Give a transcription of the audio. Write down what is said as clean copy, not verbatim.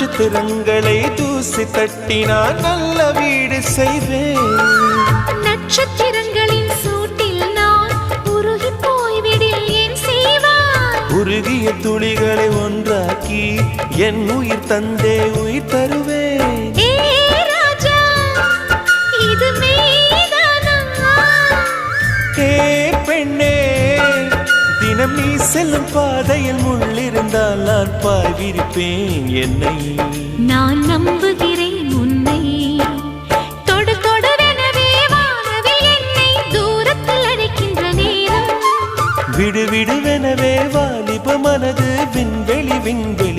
நட்சத்திரங்களை தூசி தட்டினால் நல்ல வீடு செய்வேன். நட்சத்திரங்களின் சூட்டில் நான் உருகி போய்விடில் ஏன் செய்வாய்? உருகிய துளிகளை ஒன்றாக்கி என் உயிர் தந்தே உயிர் தருவேன். ஏ ராஜா, இது மெய்தானா? ஏ பெண்ணே, தினம் நீ செல்லும் பாதையில் முள்ளிருந்தால் நான் பாய் விரிப்பேன் என்னை. நான் நம்புகிறேன் உன்னை. தொடு தொடுவெனவே வானவில் என்னை தூரத்தில் அழைக்கின்ற நேரம். விடு விடுவெனவே வாலிப மனது விண்வெளி விண்வெளி